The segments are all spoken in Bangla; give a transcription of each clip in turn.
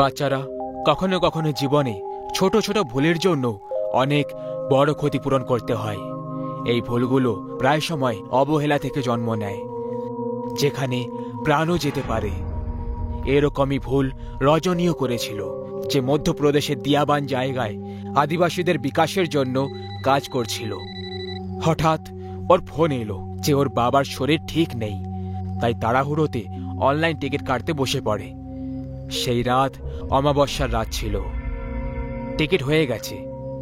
বাচ্চারা কখনো কখনো জীবনে ছোট ছোট ভুলের জন্য অনেক বড় ক্ষতিপূরণ করতে হয়। এই ভুলগুলো প্রায় সময় অবহেলা থেকে জন্ম নেয়, যেখানে প্রাণও যেতে পারে। এরকমই ভুল রজনীও করেছিল, যে মধ্যপ্রদেশের দিয়াবান জায়গায় আদিবাসীদের বিকাশের জন্য কাজ করছিল। হঠাৎ ওর ফোন এলো যে ওর বাবার শরীর ঠিক নেই, তাই তাড়াহুড়োতে অনলাইন টিকিট কাটতে বসে পড়ে। সেই রাত অমাবস্যার রাত ছিল। টিকিট হয়ে গেছে।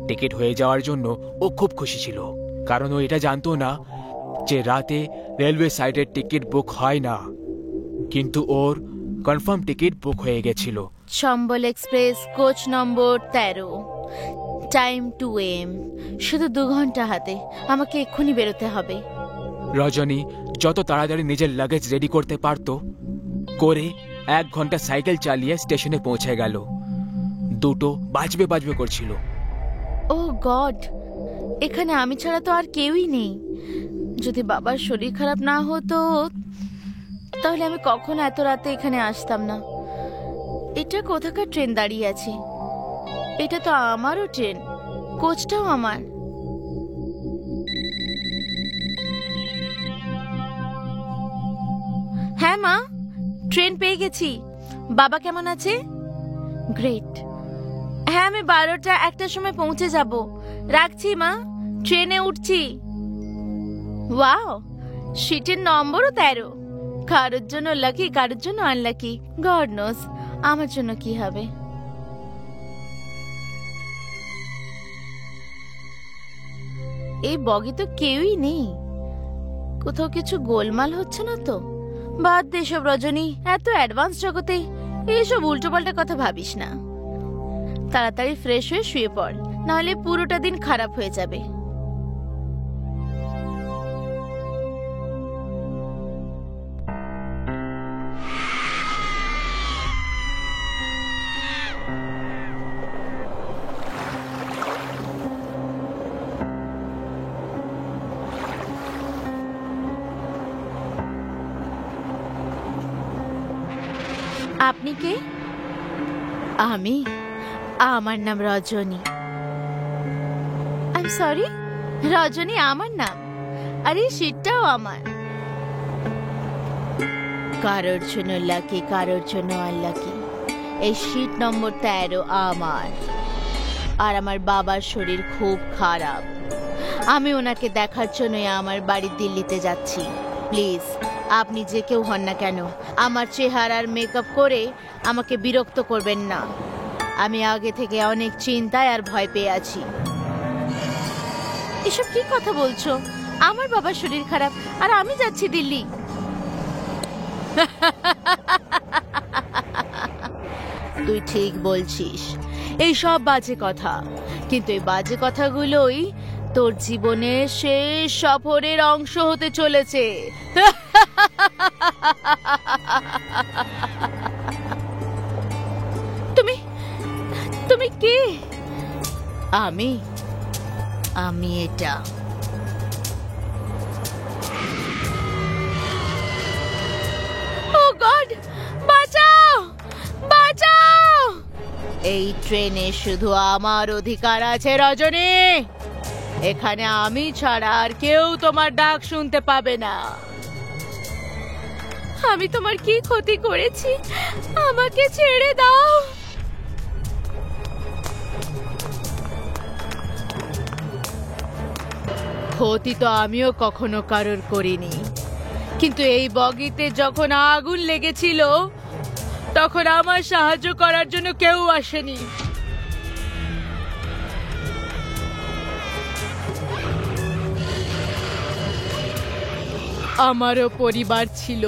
টিকিট হয়ে যাওয়ার জন্য ও খুব খুশি ছিল, কারণ ও এটা জানতো না যে রাতে রেলওয়ে সাইডের টিকিট বুক হয় না। কিন্তু ওর কনফার্ম টিকিট বুক হয়ে গেছিল। Chambal express coach number 13, time 2 AM। শুধু 2 ঘন্টা হাতে, আমাকে এক্ষুনি বেরোতে হবে। রজনী যত তাড়াতাড়ি নিজের লাগেজ রেডি করতে পারত করে 1 ঘন্টা সাইকেল চালিয়ে স্টেশনে পৌঁছে গেল। 2টো বাজবে বাজবে করছিল। ও গড, এখানে আমি ছাড়া তো আর কেউই নেই। যদি বাবার শরীর খারাপ না হতো তাহলে আমি কখনো এত রাতে এখানে আসতাম না। এটা কোথাকার ট্রেন দাঁড়িয়ে আছে? এটা তো আমারও ট্রেন, কোচটাও আমার। হ্যাঁ মা, ট্রেন পেয়ে গেছি। বাবা কেমন আছে? গ্রেট। হ্যাঁ, আমি 12টা 1টার সময় পৌঁছে যাব। রাখছি মা, ট্রেনে উঠছি। ওয়াও, সিটের নম্বরও 13। কারোর জন্য লাকি, কারোর জন্য আনলাকি। গড নোস আমার জন্য কি হবে। এই বগি তো কেউই নেই। কোথাও কিছু গোলমাল হচ্ছে না তো? বাদ দে সব রজনী, এত অ্যাডভান্স জগতে এইসব উল্টোপাল্টা কথা ভাবিস না। তাড়াতাড়ি ফ্রেশ হয়ে শুয়ে পড়, নাহলে পুরোটা দিন খারাপ হয়ে যাবে। আপনি কে? আমার নাম রজনী। আই এম সরি, রজনী আমার নাম। আর এই সিটটাও আমার। কারোর জন্য লাকি, কারোর জন্য আনলাকি। এই সিট নম্বর 13 আমার। আর আমার বাবার শরীর খুব খারাপ। আমি ওনাকে দেখার জন্য আমার বাড়ি দিল্লিতে যাচ্ছি। প্লিজ, আপনি যে কেউ হন না কেন, আমার চেহারার মেকআপ করে আমাকে বিরক্ত করবেন না। আমি আগে থেকে অনেক চিন্তায় আর ভয় পেয়ে আছি। এসব কি কথা বলছো? আমার বাবার শরীর খারাপ আর আমি যাচ্ছি দিল্লি। তুই ঠিক বলছিস, এই সব বাজে কথা, কিন্তু এই বাজে কথাগুলোই তোর জীবনের শেষ সফরের অংশ হতে চলেছে। তুমি কে? আমি এটা। ও গড, বাঁচাও, বাঁচাও! এই ট্রেনে শুধু আমার অধিকার আছে রজনী। এখানে আমি ছাড়া আর কেউ তোমার ডাক শুনতে পাবে না। আমি তোমার কি ক্ষতি করেছি? আমাকে ছেড়ে দাও। ক্ষতি তো আমিও কখনো কারোর করিনি, কিন্তু এই বগিতে যখন আগুন লেগেছিল তখন আমার সাহায্য করার জন্য কেউ আসেনি। আমারও পরিবার ছিল,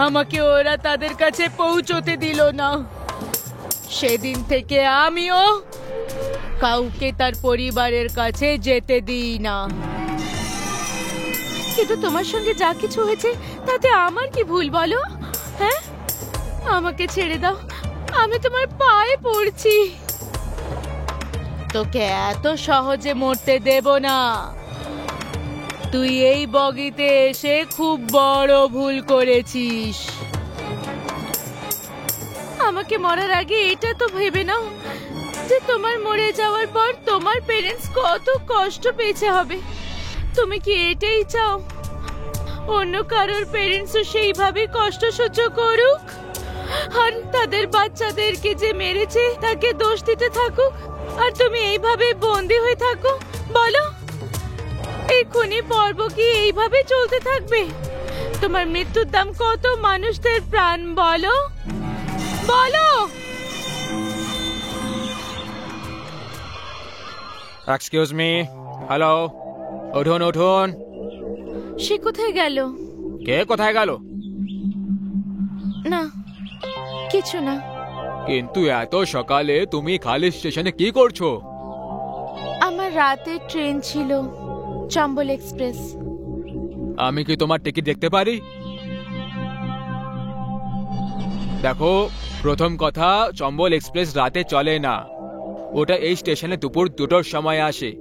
আমাকে ওরা তাদের কাছে পৌঁছতে দিল না। সেদিন থেকে আমিও কাউকে তার পরিবারের কাছে যেতে দিই না। কিন্তু তোমার সঙ্গে যা কিছু হয়েছে তাতে আমার কি ভুল বলো? হ্যাঁ, আমাকে ছেড়ে দাও, আমি তোমার পায়ে পড়ছি। তোকে এত সহজে মরতে দেব না। তুই এই বগিতে এসে খুব বড় ভুল করেছিস। আমাকে মরার আগে এটা তো ভেবে নাও যে তোমার মরে যাওয়ার পর তোমার পেরেন্টস কত কষ্ট পেয়েছে হবে। তুমি কি এটাই চাও অন্য কারোর পেরেন্টসও সেইভাবে কষ্ট সহ্য করুক, আর তাদের বাচ্চাদেরকে যে মেরেছে তাকে দোষ দিতে থাকুক, আর তুমি এইভাবে বন্দি হয়ে থাকো? বলো, এই খুনি পর্ব কি এইভাবে চলতে থাকবে? তোমার মৃত্যুর দাম কত মানুষদের প্রাণ, বলো বলো। এক্সকিউজ মি, হ্যালো, উঠুন উঠুন। সে কোথায় গেল? কে কোথায় গেল? না, কিছু না। কিন্তু এত সকালে তুমি খালি স্টেশনে কি করছো? আমার রাতের ট্রেন ছিল, চম্বল এক্সপ্রেস। আমি কি তোমার টিকিট দেখতে পারি? দেখো, প্রথম কথা, চম্বল এক্সপ্রেস রাতে চলে না। ওটা এই স্টেশনে দুপুর 2টোর সময় আসে।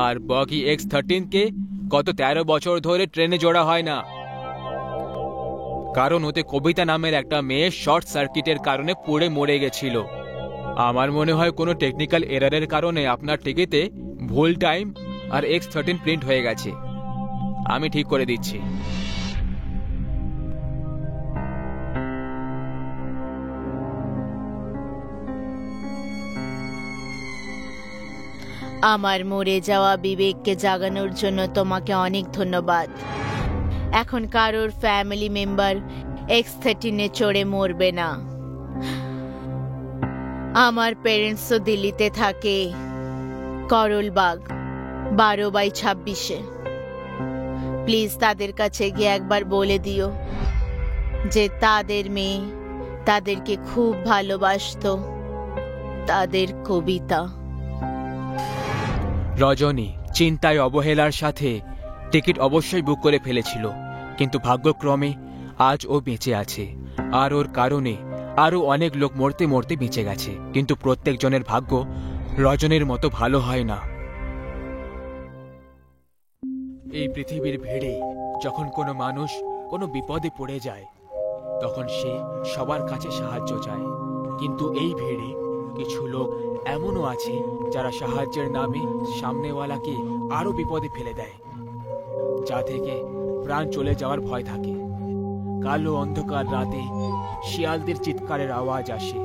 আর বগি X13 কে গত 13 বছর ধরে ট্রেনে জোড়া হয় না, কারণ ওতে কবিতা নামের একটা মেয়ে শর্ট সার্কিটের কারণে পুড়ে মরে গেছিল। আমার মনে হয় কোনো টেকনিক্যাল এরারের কারণে আপনার টিকিটে ভুল টাইম আর X13 প্রিন্ট হয়ে গেছে। আমি ঠিক করে দিচ্ছি। আমার মরে যাওয়া বিবেককে জাগানোর জন্য তোমাকে অনেক ধন্যবাদ। এখন কারোর ফ্যামিলি মেম্বার X13-এ চড়ে মরবে না। আমার পেরেন্টসও দিল্লিতে থাকে, করলবাগ 12/26-এ। প্লিজ তাদের কাছে গিয়ে একবার বলে দিও যে তাদের মেয়ে তাদেরকে খুব ভালোবাসতো। তাদের কবিতা। রজনী চিন্তায় অবহেলার সাথে টিকিট অবশ্যই বুক করে ফেলেছিল, কিন্তু ভাগ্যক্রমে আজ ও বেঁচে আছে। আর ওর কারণে আরো অনেক লোক মরতে মরতে বেঁচে গেছে, কিন্তু প্রত্যেকজনের ভাগ্য রজনীর মতো ভালো হয় না। এই পৃথিবীর ভিড়ে যখন কোনো মানুষ কোনো বিপদে পড়ে যায়, তখন সে সবার কাছে সাহায্য চায়। কিন্তু এই ভিড়ে কিছু লোক এমনও আছে যারা সাহায্যের নামে সামনেওয়ালাকে আরো বিপদে ফেলে দেয়, যা থেকে প্রাণ চলে যাওয়ার ভয় থাকে। কালো অন্ধকার রাতে শিয়ালদের চিৎকারের আওয়াজ আসে।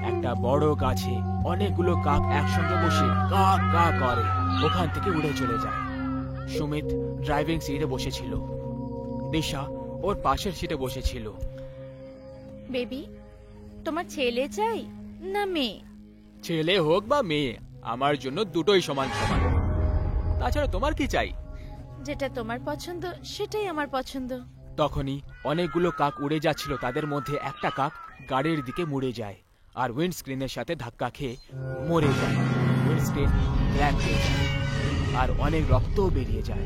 একটা বড় গাছে অনেকগুলো কাক একসঙ্গে বসে কা কা করে ওখান থেকে উড়ে চলে যায়। সুমিত ড্রাইভিং সিটে বসেছিল, দিশা ওর পাশের সিটে বসেছিল। বেবি, তোমার ছেলে চাই না মেয়ে? ছেলে হোক বা মেয়ে, আমার জন্য দুটোই সমান সমান। তাছাড়া তোমার কি চাই? যেটা তোমার পছন্দ সেটাই আমার পছন্দ। তখনই অনেকগুলো কাক উড়ে যাচ্ছিল, তাদের মধ্যে একটা কাক গাড়ির দিকে মুড়ে যায় আর উইন্ডস্ক্রিনের সাথে ধাক্কা খেয়ে মরে যায়। উইন্ডস্ক্রিন ক্র্যাক হয়ে যায় আর অনেক রক্তও বেরিয়ে যায়।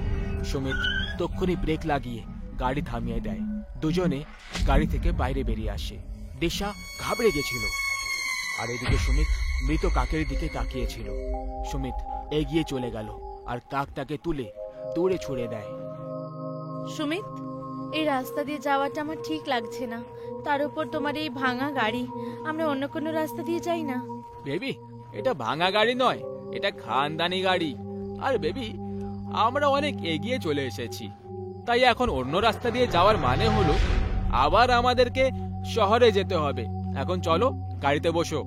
সুমিত তক্ষুনি ব্রেক লাগিয়ে গাড়ি থামিয়ে দেয়। দুজনে গাড়ি থেকে বাইরে বেরিয়ে আসে। দিশা ঘাবড়ে গেছিল, আর এদিকে সুমিত মৃত কাকের দিকে তাকিয়েছিল। সুমিত এগিয়ে চলে গেল আর কাকটাকে তুলে দূরে ছুড়ে দেয়। সুমিত, এই রাস্তা দিয়ে যাওয়াটা আমার ঠিক লাগছে না। তার উপর তোমার এই ভাঙা গাড়ি। আমরা অন্য কোনো রাস্তা দিয়ে যাই না। বেবি, এটা ভাঙা গাড়ি নয়, এটা খানদানি গাড়ি। আর বেবি, আমরা অনেক এগিয়ে চলে এসেছি, তাই এখন অন্য রাস্তা দিয়ে যাওয়ার মানে হলো আবার আমাদেরকে শহরে যেতে হবে। এখন চলো গাড়িতে বসো,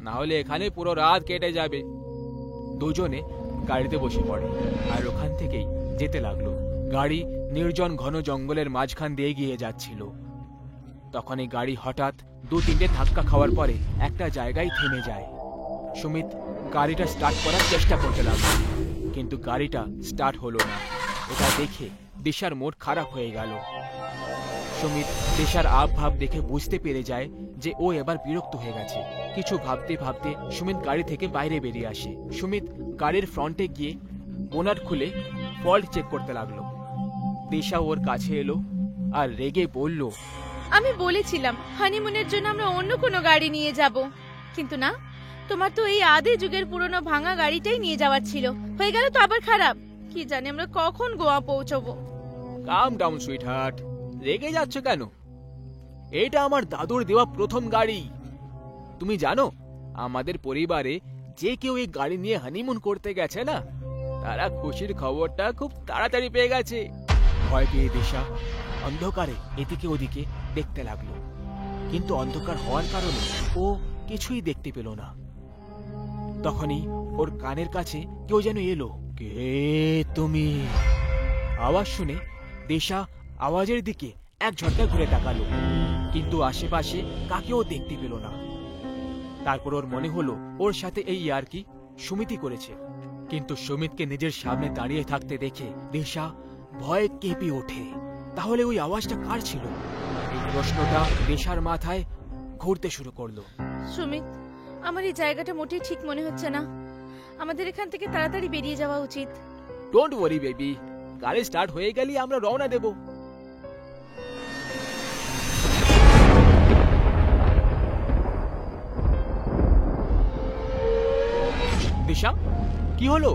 না হলে এখানে পুরো রাত কেটে যাবে। দুজনে গাড়িতে বসে পড়ে আর ওখান থেকেই যেতে লাগলো। গাড়ি নির্জন ঘন জঙ্গলের মাঝখান দিয়ে গিয়ে যাচ্ছিল। তখন এই গাড়ি হঠাৎ 2-3টে ধাক্কা খাওয়ার পরে একটা জায়গায় থেমে যায়। সুমিত গাড়িটা স্টার্ট করার চেষ্টা করতে লাগলো, কিন্তু গাড়িটা স্টার্ট হলো না। এটা দেখে দিশার মুড খারাপ হয়ে গেল। সুমিত দিশার ভাব দেখে বুঝতে পেরে যায় যে ও এবার বিরক্ত হয়ে গেছে। কিছু ভাবতে ভাবতে সুমিত গাড়ি থেকে বাইরে বেরিয়ে আসে। সুমিত গাড়ির ফ্রন্টে গিয়ে বোনাট খুলে ফল্ট চেক করতে লাগলো। দিশা ওর কাছে এলো আর রেগে বলল, আমি বলেছিলাম হানিমুনের জন্য আমরা অন্য কোনো গাড়ি নিয়ে যাব, কিন্তু না, তোমার তো এই আদি যুগের পুরনো ভাঙা গাড়িটাই নিয়ে যাওয়ার ছিল। হয়ে গেল তো আবার খারাপ। কি জানি আমরা কখন গোয়া পৌঁছবো। কাম ডাউন সুইটহার্ট, রেগে যাচ্ছ কেন? এটা আমার দাদুর দেওয়া প্রথম গাড়ি। তুমি জানো আমাদের পরিবারে যে কেউ এই গাড়ি নিয়ে হানিমুন করতে গেছে না, তারা খুশির খবরটা খুব তাড়াতাড়ি পেয়ে গেছে। ভয় পেয়ে দিশা অন্ধকারে এদিকে ওদিকে দেখতে লাগলো, কিন্তু অন্ধকার হওয়ার কারণে ও কিছুই দেখতে পেল না। তখনই ওর কানের কাছে কেউ যেন এলো। কে তুমি? আওয়াজ শুনে দিশা আওয়াজের দিকে এক ঝটকা ঘুরে তাকালো, কিন্তু আশেপাশে কাকেও দেখতে পেল না। তারপর ওর মনে হলো ওর সাথে এই ইয়ার্কি সুমিতই করেছে, কিন্তু সুমিতকে নিজের সামনে দাঁড়িয়ে থাকতে দেখে দিশা ভয়ে কেঁপে ওঠে। তাহলে ওই আওয়াজটা কার ছিল? এই প্রশ্নটা দিশার মাথায় ঘুরতে শুরু করলো। সুমিত, আমার এই জায়গাটা মোটেই ঠিক মনে হচ্ছে না। আমাদের এখান থেকে তাড়াতাড়ি বেরিয়ে যাওয়া উচিত। ডোন্ট ওয়ারি বেবি, গাড়ি স্টার্ট হয়ে গেলেই আমরা রওনা দেব। দিশা, কি হলো?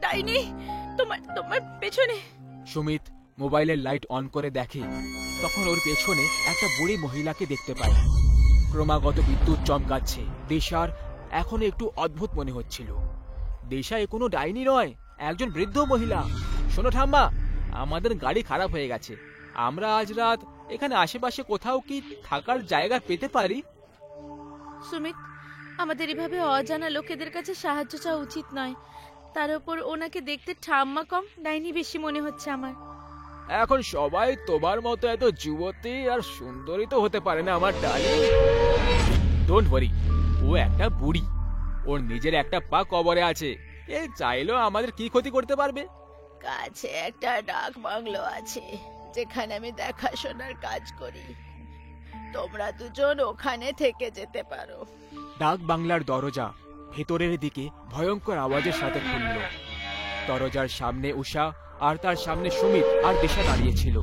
ডাইনি তোমার পেছনে। সুমিত মোবাইলের লাইট অন করে দেখে, তখন ওর পেছনে একটা বুড়ি মহিলাকে দেখতে পায়। ক্রমাগত বিদ্যুৎ চমকাচ্ছে। দিশার এখন একটু অদ্ভুত মনে হচ্ছিল। দিশা এ কোনো ডাইনি নয়, একজন বৃদ্ধ মহিলা। শোনো ঠাম্মা, আমাদের গাড়ি খারাপ হয়ে গেছে। আমরা আজ রাত এখানে আশেপাশে কোথাও কি থাকার জায়গা পেতে পারি? সুমিত, আমাদের এভাবে অজানা লোকেদের কাছে সাহায্য চাওয়া উচিত নয়। তার উপর ওনাকে দেখতে ঠাম্মা কম, ডাইনি বেশি মনে হচ্ছে আমার। এখন সবাই তোমার মতো এত যুবতী আর সুন্দরী তো হতে পারে না আমার ডার্লিং। ডোন্ট ওয়ারি, ও একটা বুড়ি, ওর নিজের একটা পা কবরে আছে। এ চাইলেও আমাদের কি ক্ষতি করতে পারবে? কাছে একটা ডাক বাংলো আছে যেখানে আমি দেখাশোনার কাজ করি। তোমরা দুজন ওখানে থেকে যেতে পারো। ডাক বাংলার দরজা ভেতরের দিকে ভয়ঙ্কর আওয়াজের সাথে খুলল। দরজার সামনে উষা আর তার সামনে সুমিত আর দিশা দাঁড়িয়েছিল।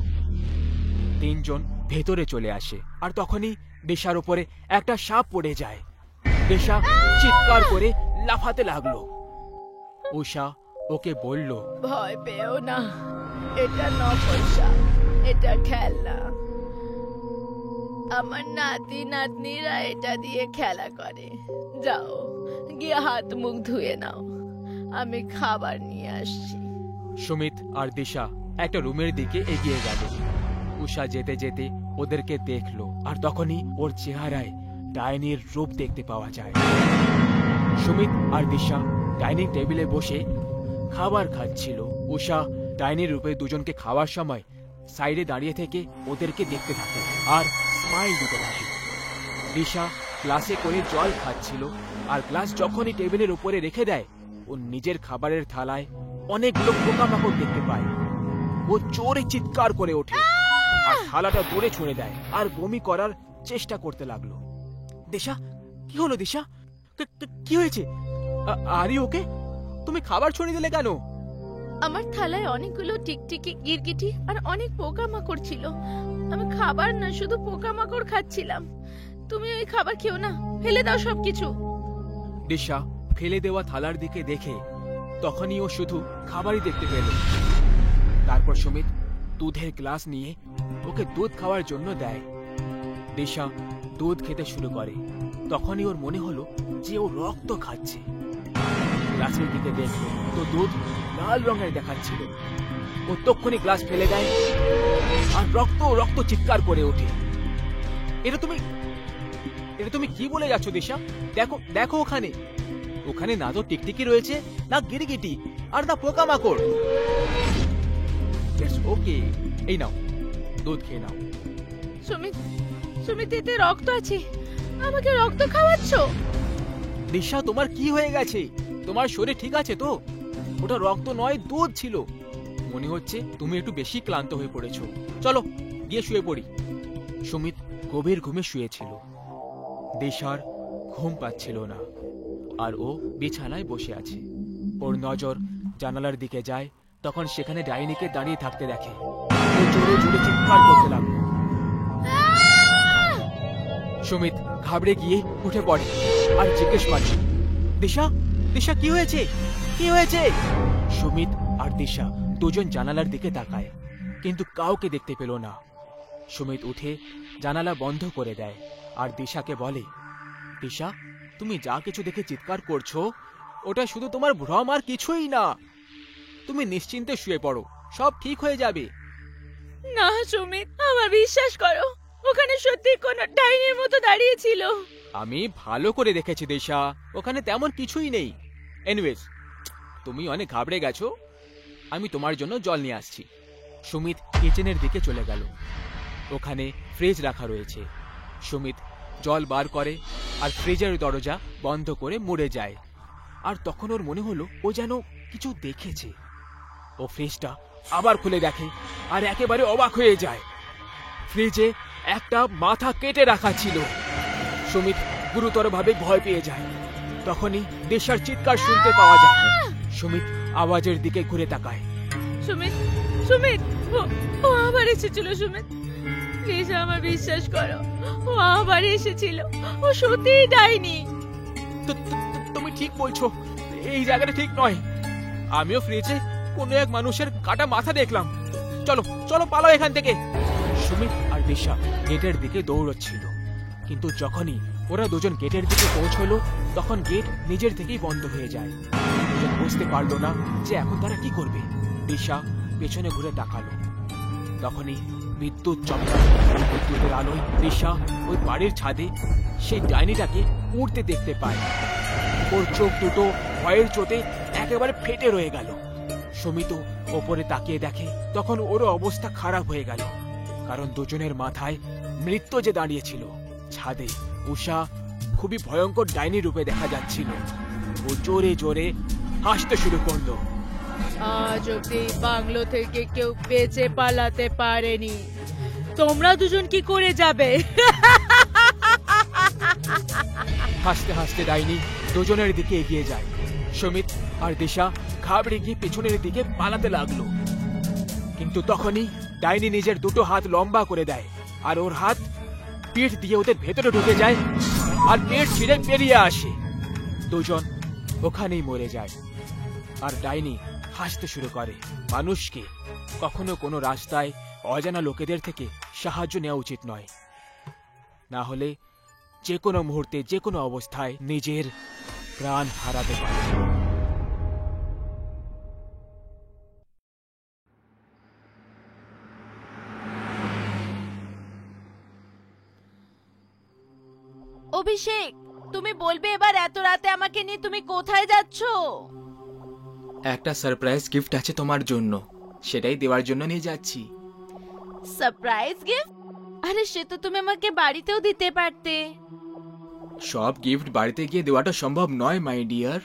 তিনজন ভেতরে চলে আসে, আর তখনই দিশার উপরে একটা সাপ পড়ে যায়। দিশা চিৎকার করে লাফাতে লাগলো। উষা ওকে বলল, ভয় পেও না, এটা নকল সাপ, এটা খেলনা। আমার নাতি নাতনিরা এটা দিয়ে খেলা করে। যাও গিয়ে হাত মুখ ধুয়ে নাও, আমি খাবার নিয়ে আসছি। সুমিত আর দিশা একটা রুমের দিকে এগিয়ে গেল। উষা যেতে যেতে ওদেরকে দেখলো, আর তখনই ওর চেহারায় ডাইনির রূপ দেখতে পাওয়া যায়। সুমিত আর দিশা ডাইনিং টেবিলে বসে খাবার খাচ্ছিল। উষা ডাইনির রূপে দুজনকে খাওয়ার সময় সাইডে দাঁড়িয়ে থেকে ওদেরকে দেখতে থাকে আর স্মাইল দিতে থাকে। দিশা গ্লাসে করে জল খাচ্ছিল, আর গ্লাস যখনই টেবিলের উপরে রেখে দেয়, ও নিজের খাবারের থালায় অনেকগুলো পোকামাকড় দেখতে পায়। ও জোরে চিৎকার করে ওঠে আর থালাটা দূরে ছুঁড়ে দেয় আর বমি করার চেষ্টা করতে লাগলো। দিশা, কি হলো দিশা? কি হয়েছে? আরে ওকে, তুমি খাবার ছুঁড়ে দিলে কেন? আমার থালায় অনেকগুলো টিকটিকি, গিরগিটি আর অনেক পোকামাকড় ছিল। আমি খাবার না, শুধু পোকামাকড় খাচ্ছিলাম। তুমি ওই খাবার খেও না, ফেলে দাও সবকিছু। দিশা ফেলে দেওয়া থালার দিকে দেখে তখনই ও শুধু খাবারই দেখতে পেল। তারপর সুমিত দুধের গ্লাস নিয়ে ওকে দুধ খাওয়ার জন্য দেয়। দিশা দুধ খেতে শুরু করে। তখনই ওর মনে হলো যে ও রক্ত খাচ্ছে। গ্লাসের দিকে দেখলো তো দুধ লাল রঙের দেখাচ্ছিল। ও তক্ষুনি গ্লাস ফেলে দেয় আর রক্ত রক্ত চিৎকার করে ওঠে। এটা তুমি কি বলে যাচ্ছ দিশা? দেখো দেখো, ওখানে না তো টিকটিকি রয়েছে, না গিরগিটি, আর না পোকামাকড়। ইটস ওকে, এই নাও দুধ খেয়ে নাও। সুমিত, এতে রক্ত আছে, আমাকে রক্ত খাওয়াচ্ছ? দিশা, তোমার কি হয়ে গেছে? তোমার শরীর ঠিক আছে তো? ওটা রক্ত নয়, দুধ ছিল। মনে হচ্ছে তুমি একটু বেশি ক্লান্ত হয়ে পড়েছো। চলো গিয়ে শুয়ে পড়ি। সুমিত গভীর ঘুমে শুয়েছিল। দিশার ঘুম পাচ্ছিল না, আর ও বিছানায় বসে আছে। ওর নজর জানালার দিকে যায়, তখন সেখানে ডাইনিকে দাঁড়িয়ে থাকতে দেখে। ও জোরে জোরে চিৎকার করতে লাগলো। সুমিত ঘাবড়ে গিয়ে উঠে পড়ে আর জিজ্ঞেস করে, দিশা, দিশা কি হয়েছে? কি হয়েছে? সুমিত আর দিশা দুজন জানালার দিকে তাকায়, কিন্তু কাউকে দেখতে পেল না। সুমিত উঠে জানালা বন্ধ করে দেয় আর দিশাকে বলে, দিশা, তুমি যা কিছু দেখে চিৎকার করছো ওটা শুধু তোমার ভ্রম আর কিছুই না। তুমি নিশ্চিন্তে শুয়ে পড়ো, সব ঠিক হয়ে যাবে। না সুমিত, আমার বিশ্বাস করো, ওখানে সত্যি কোনো ডাইনির মতো দাঁড়িয়ে ছিল। আমি ভালো করে দেখেছি দিশা, ওখানে তেমন কিছুই নেই। এনিওয়েজ, তুমি অনেক ঘাবড়ে গেছো, আমি তোমার জন্য জল নিয়ে আসছি। সুমিত কিচেনের দিকে চলে গেল। ওখানে ফ্রিজ রাখা রয়েছে। সুমিত জল বার করে আর ফ্রিজের দরজা বন্ধ করে মুড়ে যায়। আর তখন ওর মনে হলো ও যেন কিছু দেখেছে। ও ফ্রিজটা আবার খুলে দেখে আর একেবারে অবাক হয়ে যায়। ফ্রিজে একটা মাথা কেটে রাখা ছিল। সুমিত গুরুতরভাবে ভয় পেয়ে যায়। তখনই দিশার চিৎকার শুনতে পাওয়া যায়। সুমিত আওয়াজের দিকে ঘুরে তাকায়। সুমিত, সুমিত, ও আবার এসেছিল। সুমিত, প্লিজ আমার বিশ্বাস করো, ও আবার এসেছিল। ও সত্যিই ডাইনি। তুমি ঠিক বলছো, এই জায়গাটা ঠিক নয়। আমিও ফ্রিজে কোনো এক মানুষের কাটা মাথা দেখলাম। চলো চলো, পালাও এখান থেকে। সুমিত আর দিশা গেটের দিকে দৌড়চ্ছিল, কিন্তু যখনই ওরা দুজন গেটের দিকে পৌঁছলো তখন গেট নিজের থেকেই বন্ধ হয়ে যায়। বুঝতে পারলো না যে এখন তারা কি করবে। দিশা পেছনে ঘুরে তাকালো, তখনই বিদ্যুৎ চমকালো। বিদ্যুতের আলোয় দিশা ওই বাড়ির ছাদে সেই ডাইনিটাকে উড়তে দেখতে পায়। ওর চোখ দুটো ভয়ের চোটে একেবারে ফেটে রয়ে গেল। সুমিত ওপরে তাকিয়ে দেখে তখন ওরও অবস্থা খারাপ হয়ে গেল, কারণ দুজনের মাথায় মৃত্যু যে দাঁড়িয়েছিল। ছাদে উষা খুবই ভয়ঙ্কর ডাইনি রূপে দেখা যাচ্ছিল। ও জোরে জোরে হাসতে শুরু করলো। আজ অব্দি বাংলো থেকে কেউ বেঁচে পালাতে পারেনি, তোমরা দুজন কি করে যাবে? হাসতে হাসতে ডাইনি দুজনের দিকে এগিয়ে যায়। সুমিত আর দিশা ঘাবড়ে গিয়ে পেছনের দিকে পালাতে লাগলো, কিন্তু তখনই ডাইনি নিজের দুটো হাত লম্বা করে দেয় আর ওর হাত পিঠ দিয়ে ওদের ভেতরে ঢুকে যায় আর পেট ছিঁড়ে বেরিয়ে আসে। দুজন ওখানেই মরে যায়। আর ডাইনি হাসতে শুরু করে। মানুষকে কখনো কোনো রাস্তায় অজানা লোকেদের থেকে সাহায্য নেওয়া উচিত নয়, না হলে যে কোনো মুহূর্তে যে কোনো অবস্থায় নিজের প্রাণ হারাতে পারে। অভিষেক, তুমি বলবে এবার এত রাতে আমাকে নিয়ে তুমি কোথায় যাচ্ছো? একটা সারপ্রাইজ গিফট আছে তোমার জন্য, সেটাই দেওয়ার জন্য নিয়ে যাচ্ছি। Surprise gift? আরে সে তো তুমি আমাকে বাড়িতেও দিতে পারতে। সব গিফট বাড়িতে গিয়ে দেওয়াটা সম্ভব নয় মাই ডিয়ার।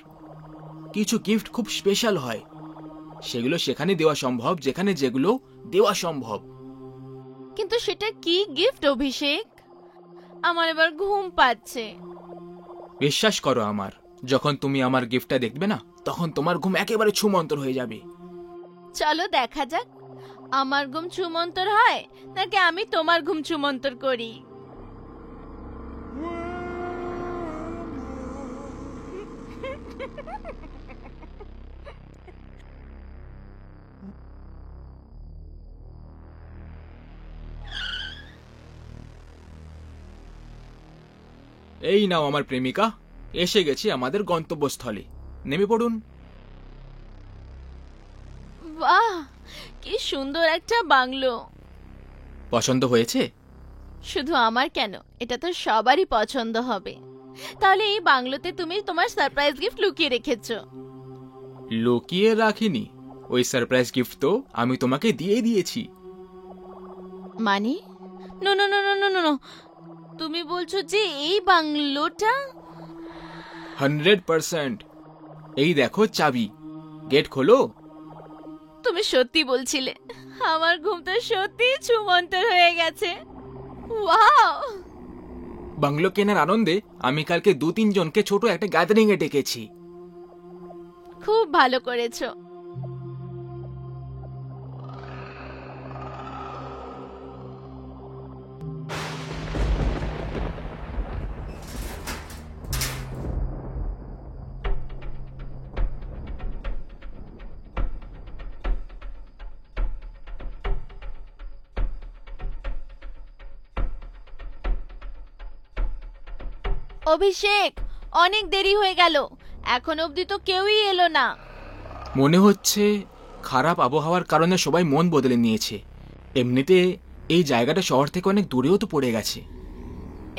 কিছু গিফট খুব স্পেশাল হয়, সেগুলো সেখানে দেওয়া সম্ভব যেখানে যেগুলো দেওয়া সম্ভব। কিন্তু সেটা কি গিফট অভিষেক? আমার এবার ঘুম পাচ্ছে। বিশ্বাস করো আমার, যখন তুমি আমার গিফটটা দেখবে না তখন তোমার ঘুম একেবারে ছুমন্তর হয়ে যাবে। চলো দেখা যাক আমার ঘুম ছুমন্তর হয় নাকি আমি তোমার ঘুম ছুমন্তর করি। এই নাও আমার প্রেমিকা, এসে গেছি আমাদের গন্তব্যস্থলে, নেমে পড়ুন। বাহ, কি সুন্দর একটা বাংলো। পছন্দ হয়েছে? শুধু আমার কেন, এটা তো সবারই পছন্দ হবে। তাহলে এই বাংলোতে তুমি তোমার সারপ্রাইজ গিফট লুকিয়ে রেখেছো? লুকিয়ে রাখিনি, ওই সারপ্রাইজ গিফট তো আমি তোমাকে দিয়ে দিয়েছি। মানে? No no no no no no, তুমি বলছো যে এই বাংলোটা? 100%। এই দেখো চাবি, গেট খোলো। তুমি সত্যি বলছিলে, আমার ঘুম তো সত্যি ছুমন্তর হয়ে গেছে। ওয়াও! বাংলো কেনার আনন্দে আমি কালকে 2-3 জনকে ছোট একটা গ্যাদারিং এ ডেকেছি। খুব ভালো করেছো। অভিষেক, অনেক দেরি হয়ে গেল, এখন অবধি তো কেউই এলো না। মনে হচ্ছে খারাপ আবহাওয়ার কারণে সবাই মন বদলে নিয়েছে। এমনিতে এই জায়গাটা শহর থেকে অনেক দূরেও তো পড়ে গেছে।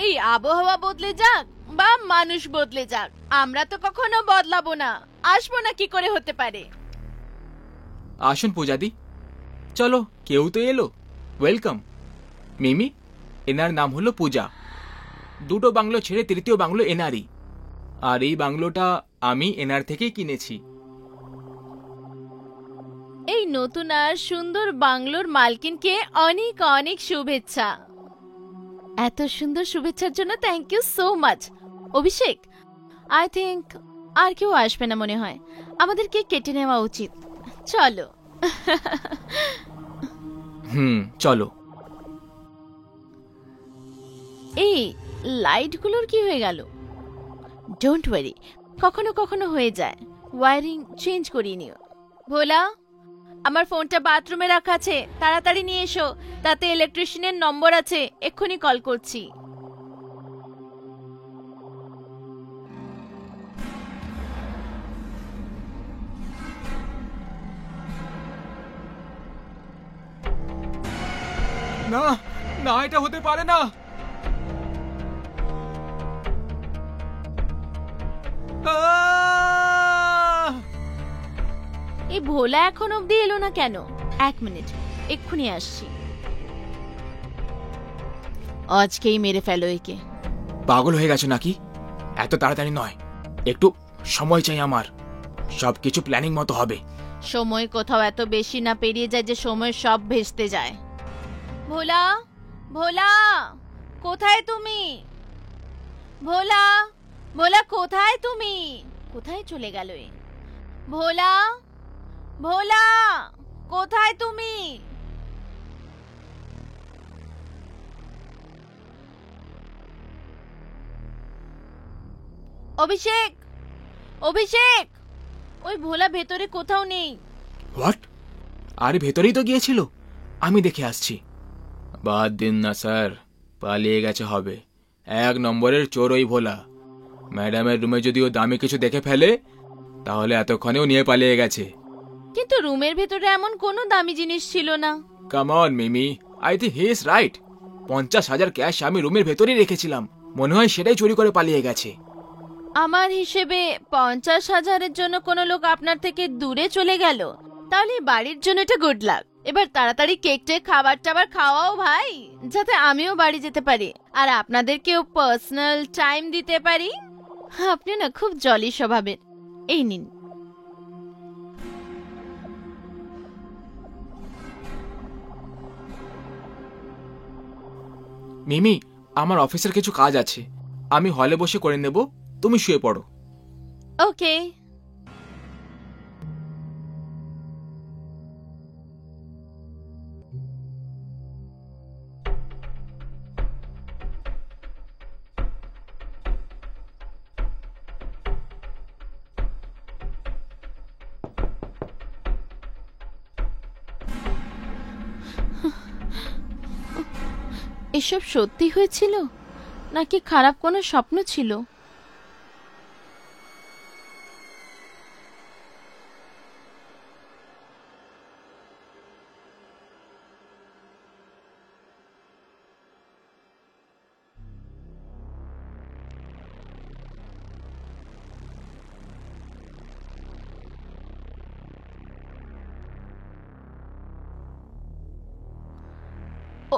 এই আবহাওয়া বদলে যাক বা মানুষ বদলে যাক, আমরা তো কখনো বদলাবো না। আসবো না কি করে হতে পারে? আসুন পূজাদি, চলো, কেউ তো এলো, ওয়েলকাম। মিমি, এনার নাম হলো পূজা। দুটো বাংলো ছেড়ে তৃতীয় বাংলো এনারই, আর এই বাংলোটা আমি এনার থেকেই কিনেছি। এই নতুন আর সুন্দর বাংলোর মালকিনকে অনেক অনেক শুভেচ্ছা। এত সুন্দর শুভেচ্ছার জন্য thank you so much. Abhishek, I think আর কেউ আসবে না মনে হয়, আমাদের কেক কেটে নেওয়া উচিত। চলো। চলো। এই লাইটগুলোর কি হয়ে গেল? ডোন্ট ওয়ারি, কখনো কখনো হয়ে যায়, ওয়ারিং চেঞ্জ করিয়ে নিও। ভোলা, আমার ফোনটা বাথরুমে রাখা আছে, তাড়াতাড়ি নিয়ে এসো, তাতে ইলেকট্রিশিয়ানের নম্বর আছে, এক্ষুনি কল করছি। না না, এটা হতে পারে না। এই ভোলা এখন অব্দি এলো না কেন? এক মিনিট, এক্ষুনি আসছি। আজকেই মেরে ফেলো একে। পাগল হয়ে গেছো নাকি? এত তাড়াতাড়ি নয়, একটু সময় চাই আমার, সবকিছু প্ল্যানিং মতো হবে। সময় কোথাও এত বেশি না পেরিয়ে যায় যে সময় সব ভেস্তে যায়। ভোলা, ভোলা, কোথায় তুমি? ভোলা, ভোলা, কোথায় তুমি? কোথায় চলে গেল এ? ভোলা, ভোলা, কোথায় তুমি? অভিষেক, অভিষেক, ওই ভোলা ভেতরে কোথাও নেই। হোয়াট? আরে ভেতরেই তো গিয়েছিল, আমি দেখে আসছি। বাদ দিন না স্যার, পালিয়ে গেছে হবে। এক নম্বরের চোর ওই ভোলা। ম্যাডামের রুমে যদি ও দামি কিছু দেখে ফেলে তাহলে এতক্ষণেও নিয়ে পালিয়ে গেছে। কিন্তু রুমের ভেতরে এমন কোনো দামি জিনিস ছিল না। Come on Mimi, I think he is right. 50,000 cash আমি রুমের ভেতরেই রেখেছিলাম, মনে হয় সেটাই চুরি করে পালিয়ে গেছে। আমার হিসেবে 50,000-এর জন্য কোনো লোক আপনার থেকে দূরে চলে গেল, তাহলে বাড়ির জন্য এটা গুড লাক। এবার তাড়াতাড়ি কেকটে খাবার টাবার খাওয়াও ভাই, যাতে আমিও বাড়ি যেতে পারি আর আপনাদেরকেও পার্সোনাল টাইম দিতে পারি। আপনি না খুব জলি স্বভাবের। এই নিন। মিমি, আমার অফিসের কিছু কাজ আছে, আমি হলে বসে করে নেব, তুমি শুয়ে পড়ো। ওকে। এসব সত্যি হয়েছিল নাকি খারাপ কোনো স্বপ্ন ছিল?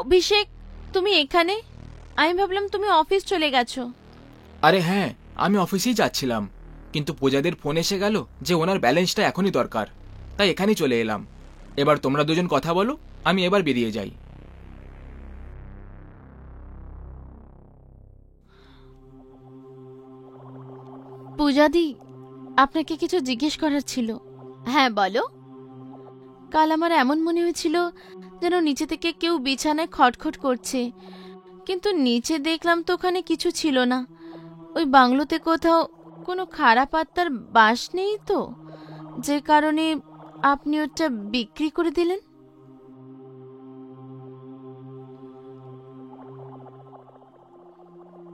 অভিষেক, তুমি এখানে? আমি ভাবলাম তুমি অফিস চলে গেছো। আরে হ্যাঁ, আমি অফিসেই যাচ্ছিলাম, কিন্তু পূজাদের ফোন এসে গেল যে ওনার ব্যালেন্সটা এখনই দরকার, তাই এখানেই চলে এলাম। এবার তোমরা দুজন কথা বলো, আমি এবার বেরিয়ে যাই। পূজাদি, আপনাকে কিছু জিজ্ঞেস করার ছিল। হ্যাঁ বলো। কাল আমার এমন মনে হয়েছিল যেন নিচে থেকে কেউ বিছানায় খটখট করছে, কিন্তু নিচে দেখলাম তো ওখানে কিছু ছিল না। ওই বাংলোতে কোথাও কোনো খারাপ আত্মার বাস নেই তো, যে কারণে আপনি ওটা বিক্রি করে দিলেন?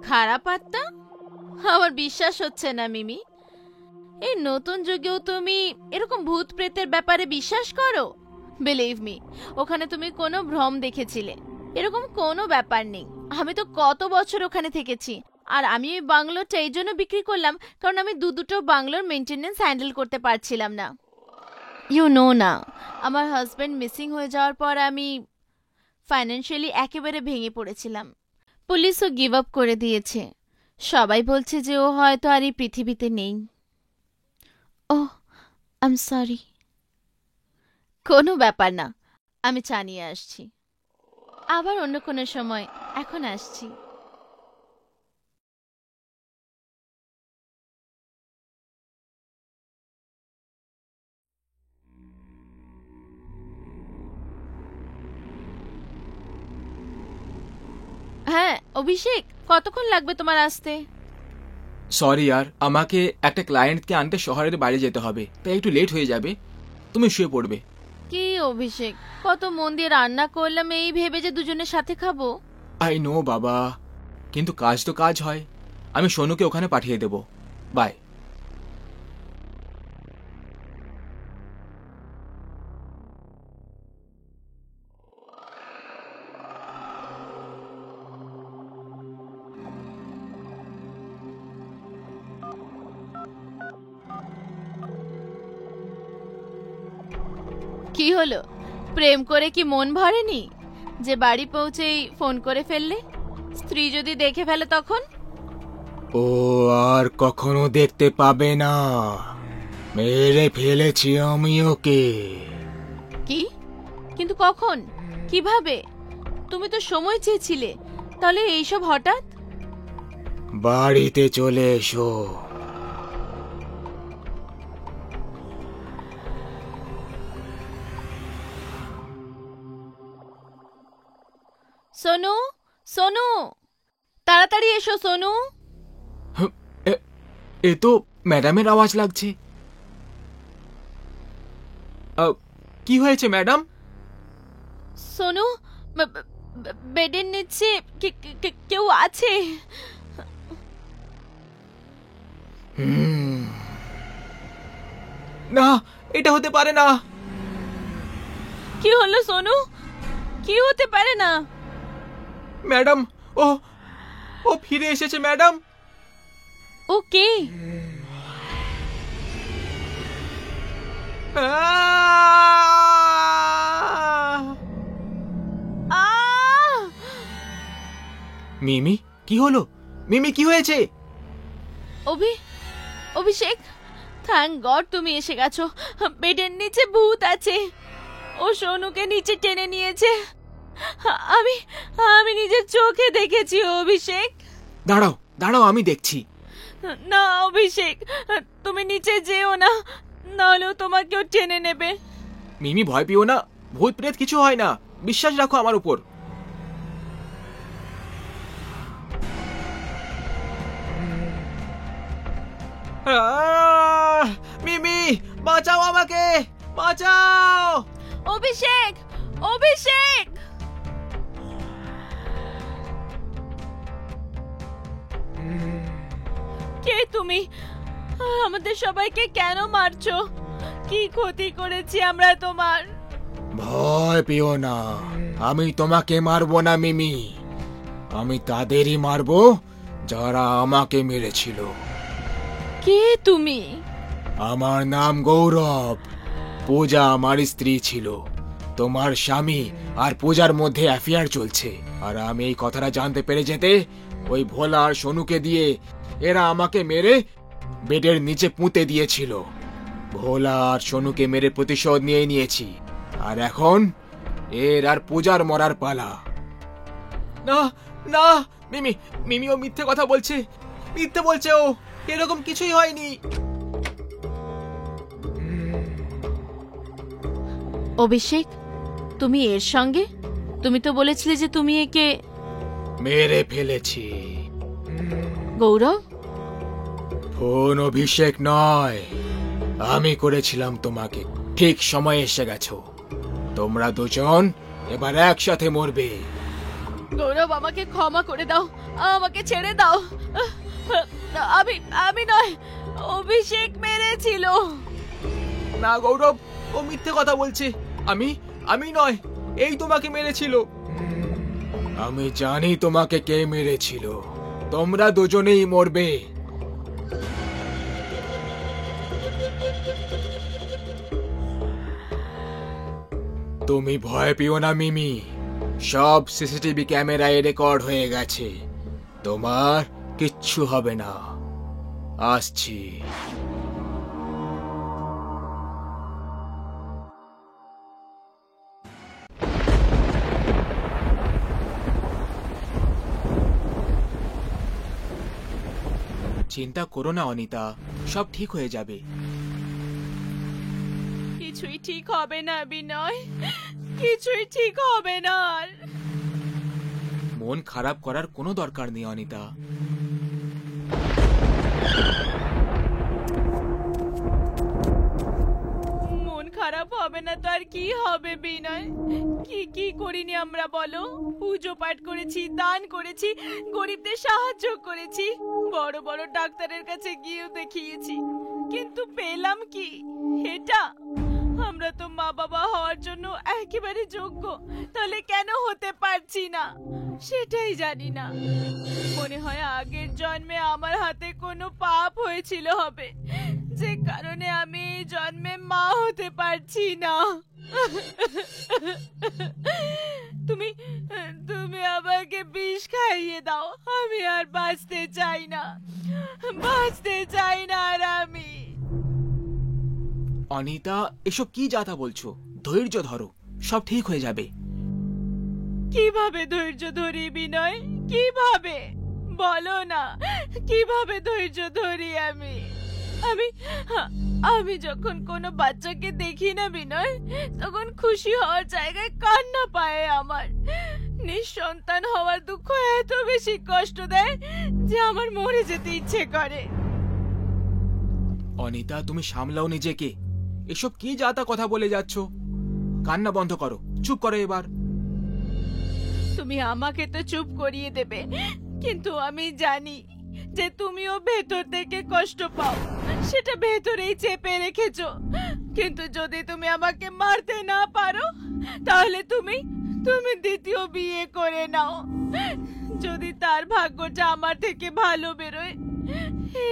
খারাপ আত্মা? আমার বিশ্বাস হচ্ছে না মিমি, এই নতুন যুগেও তুমি এরকম ভূত প্রেতের ব্যাপারে বিশ্বাস করো? বিলিভ মি, ওখানে তুমি কোনো ভ্রম দেখেছিলে, এরকম কোনো ব্যাপার নেই। আমি তো কত বছর ওখানে থেকেছি, আর আমি ওই বাংলোটা এই জন্য বিক্রি করলাম কারণ আমি দুটো বাংলোর মেনটেনেন্স হ্যান্ডেল করতে পারছিলাম না। ইউ নো না, আমার হাজব্যান্ড মিসিং হয়ে যাওয়ার পর আমি ফাইন্যান্সিয়ালি একেবারে ভেঙে পড়েছিলাম। পুলিশও গিভ আপ করে দিয়েছে, সবাই বলছে যে ও হয়তো আর এই পৃথিবীতে নেই। ওহ, আই এম সরি। কোনো ব্যাপার না, আমি চা নিয়ে আসছি, আবার অন্য কোনো সময়, এখন আসছি। হ্যাঁ অভিষেক, কতক্ষণ লাগবে তোমার আসতে? সরি यार, আমাকে একটা ক্লায়েন্টকে আনতে শহরের বাইরে যেতে হবে, তাই একটু লেট হয়ে যাবে। তুমি শুয়ে পড়বে। কি অভিষেক, কত মন দিয়ে রান্না করলাম এই ভেবে যে দুজনের সাথে খাবো। আই নো বাবা, কিন্তু কাজ তো কাজ হয়। আমি সোনুকে ওখানে পাঠিয়ে দেব। বাই। কি হলো, প্রেম করে কি মন ভরেনি যে বাড়ি পৌঁছেই ফোন করে ফেললে? স্ত্রী যদি দেখে ফেলে তখন? ও আর কখনো দেখতে পাবে না, মেরে ফেলেছি আমি ওকে। কি? কিন্তু কখন, কিভাবে? তুমি তো সময় চেয়েছিলে, তাহলে এইসব হঠাৎ? বাড়িতে চলে এসো। সোনু, সোনু, তাড়াতাড়ি এসো সোনু। এ তো ম্যাডামের আওয়াজ লাগছে। কি হয়েছে ম্যাডাম? সোনু, বেডের নিচে কেউ আছে। না, এটা হতে পারে না। কি হলো সোনু, কি হতে পারে না? ম্যাডাম, ও ও ফিরে এসেছে ম্যাডাম। ও কে? মিমি, কি হলো? মিমি, কি হয়েছে? অভিষেক, থ্যাংক গড তুমি এসে গেছো। বেডের নিচে ভূত আছে, ও সোনুকে নিচে টেনে নিয়েছে। আমি আমি নিজের চোখে দেখেছি অভিষেক। দাঁড়াও দাঁড়াও, আমি দেখছি। না অভিষেক, তুমি নিচে যেও না, নাহলেও তোমাকেও টেনে নেবে। মিমি, ভয় পেও না, ভূত প্রেত কিছু হয় না, বিশ্বাস রাখো আমার উপর। মিমি, বাঁচাও আমাকে, বাঁচাও। অভিষেক, অভিষেক! কে তুমি? আমাদের সবাইকে কেন মারছো? কি ক্ষতি করেছি আমরা তোমার? ভয় পেও না, আমি তোমাকে মারবো না মিমি, আমি তাদেরই মারবো যারা আমাকে মেরেছিল। কে তুমি? আমার নাম গৌরব। পূজা আমার স্ত্রী ছিল। তোমার স্বামী আর পূজার মধ্যে অ্যাফেয়ার চলছে, আর আমি এই কথাটা জানতে পেরে যেতে ওই ভোলা আর সোনুকে দিয়ে এরা আমাকে মেরে বেডের নিচে পুঁতে দিয়েছিল। ভোলা আর সোনুকে মেরে প্রতিশোধ নিয়ে নিয়েছি, আর এখন এর আর পূজার মরার পালা। না না মিমি, মিমি ও মিথ্যে কথা বলছে, মিথ্যে বলছে, ও এরকম কিছুই হয়নি। অভিষেক, তুমি এর সঙ্গে? তুমি তো বলেছিলে যে তুমি একে মেরে ফেলেছি। গৌরব? ফোন অভিষেক নয়, আমি করেছিলাম তোমাকে। ঠিক সময় এসে গেছো, তোমরা দুজন এবার একসাথে মরবে। গৌরব, আমাকে ক্ষমা করে দাও, আমাকে ছেড়ে দাও। আমি আমি নয়, অভিষেক মেরেছিল। না গৌরব, ও মিথ্যে কথা বলছে। আমি আমি নয়, এই তোমাকে মেরেছিল। আমি জানি তোমাকে কে মেরেছিল। তোমরা দুজনেই মরবে। তুমি ভয় পেও না মিমি, সব সিসিটিভি ক্যামেরায় রেকর্ড হয়ে গেছে। তোমার কিচ্ছু হবে না। আসছি। চিন্তা করো না অনিতা, সব ঠিক হয়ে যাবে। কিছুই ঠিক হবে না বিনয়, কিছুই ঠিক হবে না। আর মন খারাপ করার কোনো দরকার নেই অনিতা। মন খারাপ হবে না তো আর কি হবে বিনয়? কি কি করিনি আমরা বলো? পুজো পাঠ করেছি, দান করেছি, গরিবদের সাহায্য করেছি, বড় বড় ডাক্তারের কাছে গিয়েও দেখিয়েছি, কিন্তু পেলাম কি এটা? আমরা তো মা বাবা হওয়ার জন্য একেবারে যোগ্য, তাহলে কেন হতে পারছি না সেটাই জানি না। মনে হয় আগের জন্মে আমার হাতে কোনো পাপ হয়েছিল হবে, যে কারণে আমি এই জন্মে মা হতে পারছি না। তুমি তুমি আমাকে বিষ খাইয়ে দাও, আমি আর বাঁচতে চাই না, বাঁচতে চাই না আর আমি। অনিতা, এসব কি যাতা বলছো? ধৈর্য ধরো, সব ঠিক হয়ে যাবে। কিভাবে ধৈর্য ধরি বিনয়? কিভাবে বলো না, কিভাবে ধৈর্য ধরি আমি? আমি আমি যখন কোনো বাচ্চাকে দেখি না বিনয়, তখন খুশি হওয়ার জায়গায় কান্না পায় আমার। নিঃসন্তান হওয়ার দুঃখ এত বেশি কষ্ট দেয় যে আমার মরে যেতে ইচ্ছে করে। অনিতা, তুমি সামলাও নিজেকে। এসব কি যাতা কথা বলে যাচ্ছ? কান্না বন্ধ করো, চুপ করো এবার। তুমি আমাকে তো চুপ করিয়ে দেবে, কিন্তু আমি জানি যে তুমিও ভেতর থেকে কষ্ট পাও, সেটা ভেতরেই চেপে রেখেছো। কিন্তু যদি তুমি আমাকে মারতে না পারো, তাহলে তুমি তুমি দ্বিতীয় বিয়ে করে নাও। যদি তার ভাগ্যটা আমার থেকে ভালো বেরোয়,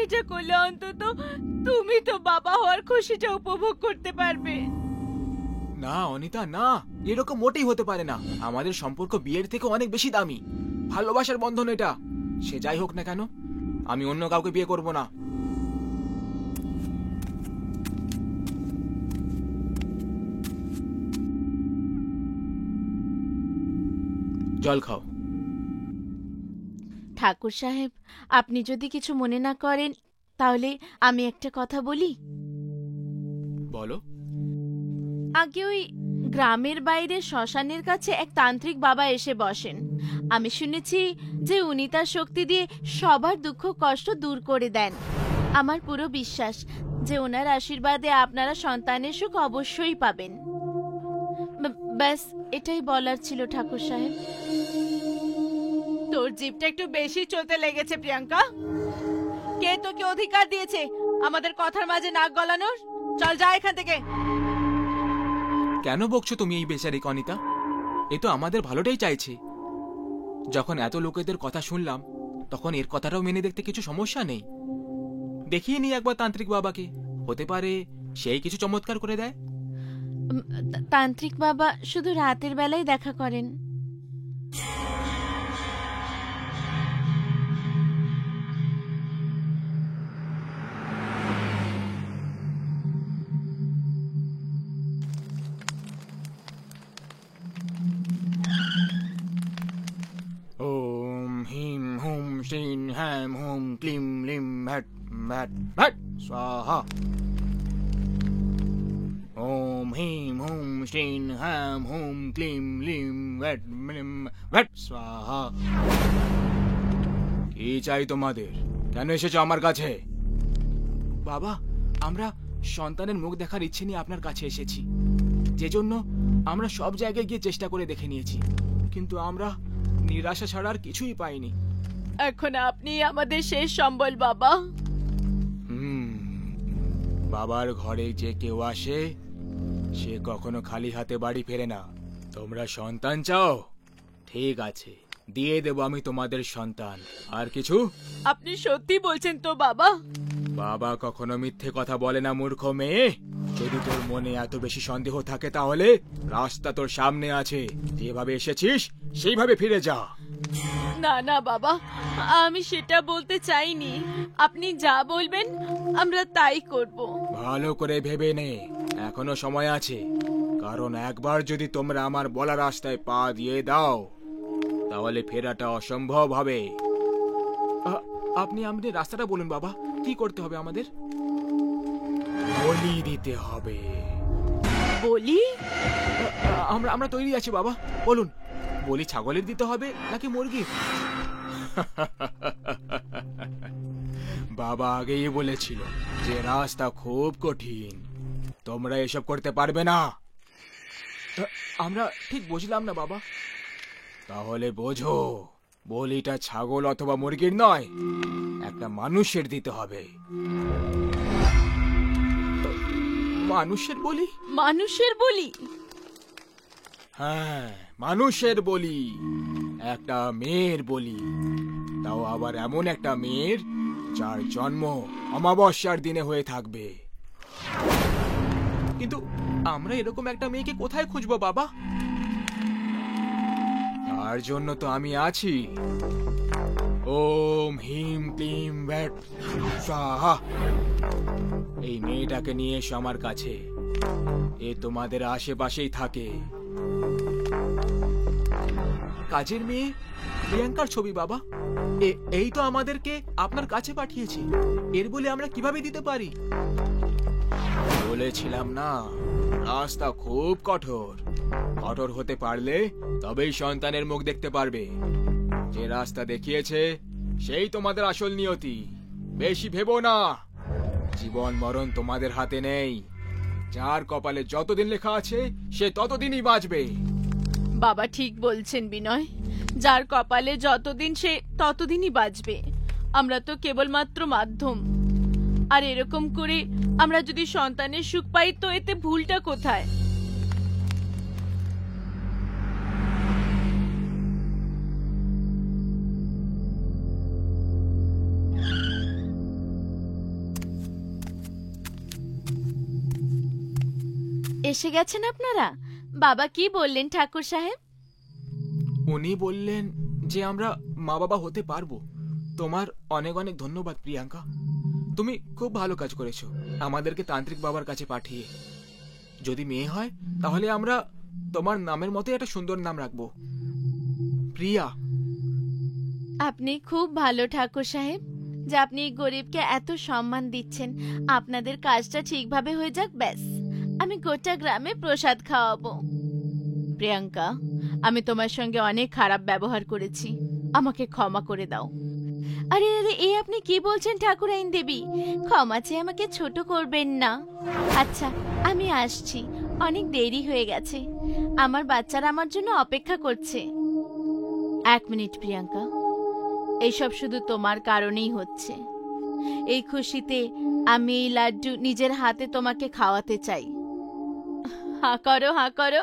এটা করলে অন্তত তুমি তো বাবা হওয়ার খুশিটা উপভোগ করতে পারবে। না অনিতা, না, এরকম মোটেই হতে পারে না। আমাদের সম্পর্ক বিয়ের থেকে অনেক বেশি দামি, ভালোবাসার বন্ধন এটা। সে যাই হোক না কেন, আমি অন্য কাউকে বিয়ে করব না। জল খাও। ঠাকুর সাহেব, আপনি যদি কিছু মনে না করেন, তাহলে আমি একটা কথা বলি। বলো। আগে ওই গ্রামের বাইরে শ্মশানের কাছে এক তান্ত্রিক বাবা এসে বসেন। আমি শুনেছি যে উনি তার শক্তি দিয়ে সবার দুঃখ কষ্ট দূর করে দেন। আমার পুরো বিশ্বাস যে ওনার আশীর্বাদে আপনারা সন্তানের সুখ অবশ্যই পাবেন। ব্যাস এটাই বলার ছিল ঠাকুর সাহেব। তোর জিভটা একটু বেশি চলতে লেগেছে প্রিয়াঙ্কা। কে তোকে অধিকার দিয়েছে আমাদের কথার মাঝে নাক গলানোর? চল যা এখান থেকে। কেন বকছো তুমি এই বেচারি অনিতা? এ তো আমাদের ভালোটাই চাইছে। যখন এত লোকেদের কথা শুনলাম, তখন এর কথাটাও মেনে দেখতে কিছু সমস্যা নেই। দেখিয়ে নি একবার তান্ত্রিক বাবাকে, হতে পারে সেই কিছু চমৎকার করে দেয়। তান্ত্রিক বাবা শুধু রাতের বেলায় দেখা করেন। ওম হিম হুম শ্রীং হ্যাম হুম ক্লিম লিম হ্যাট হ্যাট হ্যাট স্বাহা। ওম হিম হুম শ্রীং হ্যাম হুম ক্লিম লিম হ্যাট লিম হ্যাট স্বাহা। কি চাই তোমাদের? কেন এসেছো আমার কাছে? বাবা, আমরা সন্তানের মুখ দেখার ইচ্ছে নিয়ে আপনার কাছে এসেছি, যে জন্য আমরা সব জায়গায় গিয়ে চেষ্টা করে দেখে নিয়েছি, কিন্তু আমরা নিরাশা ছাড়া আর কিছুই পাইনি। এখন আপনি আমাদের শেষ সম্বল বাবা। বাবার ঘরে যে কেউ আসে সে কখনো খালি হাতে বাড়ি ফেরে না। তোমরা সন্তান চাও? ঠিক আছে, দিয়ে দেব আমি তোমাদের সন্তান। আর কিছু? আপনি সত্যি বলছেন তো বাবা? বাবা কখনো মিথ্যে কথা বলে না মূর্খ মেয়ে। যদি তোর মনে এত বেশি সন্দেহ থাকে তাহলে রাস্তা তোর সামনে আছে, যেভাবে এসেছিস সেইভাবে ফিরে যা। না না বাবা, আমি সেটা বলতে চাইনি। আপনি যা বলবেন আমরা তাই করব। ভালো করে ভেবে নে, এখনো সময় আছে। কারণ একবার যদি তোমরা আমার বলা রাস্তায় পা দিয়ে দাও তাহলে ফেরাটা অসম্ভব হবে। আপনি আমাদের রাস্তাটা বলুন বাবা, কি করতে হবে আমাদের? বলি দিতে হবে। বলি? আমরা তৈরি আছি বাবা, বলুন। বলি ছাগলের দিতে হবে নাকি মুরগির? বাবা আগেই বলেছিল যে রাস্তা খুব কঠিন, তোমরা এসব করতে পারবে না। আমরা ঠিক বুঝলাম না বাবা। তাহলে বোঝো, বলিটা ছাগল অথবা মুরগির নয়, একটা মানুষের দিতে হবে। মানুষের বলি? মানুষের বলি? হ্যাঁ, মানুষের বলি। একটা মেয়ের বলি, তাও আবার এমন একটা মেয়ের যার জন্ম অমাবস্যার দিনে হয়ে থাকবে। কিন্তু আমরা এরকম একটা মেয়েকে কোথায় খুঁজবো বাবা? তার জন্য তো আমি আছি। ওম হিম ক্লিম ভ্যাট স্বাহা। এই মেয়েটাকে নিয়ে এসো আমার কাছে। এ তোমাদের আশেপাশেই থাকে। কাজের মেয়ে প্রিয়াঙ্কার ছবি বাবা। এই তো আমাদেরকে আপনার কাছে পাঠিয়েছে। এর বলে আমরা কিভাবে দিতে পারি? বলেছিলাম না, রাস্তা খুব কঠোর। কঠোর হতে পারলে তবেই সন্তানের মুখ দেখতে পারবে। যে রাস্তা দেখিয়েছে সেই তোমাদের আসল নিয়তি। বেশি ভেবো না, জীবন মরণ তোমাদের হাতে নেই। যার কপালে যতদিন লেখা আছে সে ততদিনই বাঁচবে। বাবা ঠিক বলছেন বিনয়, যার কপালে যতদিন সে ততদিনই বাঁচবে। আমরা তো কেবলমাত্র মাধ্যম। আর এরকম করে আমরা যদি সন্তানের সুখ পাই তো এতে ভুলটা কোথায়? এসে গেছেন আপনারা? বাবা কি বললেন ঠাকুর সাহেব? উনি বললেন যে আমরা মা বাবা হতে পারবো। তোমার অনেক অনেক ধন্যবাদ প্রিয়াঙ্কা। তুমি খুব ভালো কাজ করেছো আমাদেরকে তান্ত্রিক বাবার কাছে পাঠিয়ে। যদি মেয়ে হয় তাহলে আমরা তোমার নামের মতো একটা সুন্দর নাম রাখবো, প্রিয়া। আপনি খুব ভালো ঠাকুর সাহেব, যে আপনি গরিবকে এত সম্মান দিচ্ছেন। আপনাদের কাজটা ঠিকভাবে হয়ে যাক ব্যাস, আমি গোটা গ্রামে প্রসাদ খাওয়াবো। প্রিয়াঙ্কা, আমি তোমার সঙ্গে অনেক খারাপ ব্যবহার করেছি, আমাকে ক্ষমা করে দাও। আরে আরে, এই আপনি কি বলছেন ঠাকুরাইন দেবী? ক্ষমা চেয়ে আমাকে ছোট করবেন না। আচ্ছা, আমি আসছি, অনেক দেরি হয়ে গেছে। আমার বাচ্চারা আমার জন্য অপেক্ষা করছে। 1 মিনিট প্রিয়াঙ্কা, এইসব শুধু তোমার কারণেই হচ্ছে। এই খুশিতে আমি এই লাড্ডু নিজের হাতে তোমাকে খাওয়াতে চাই। হা করো, হা করো।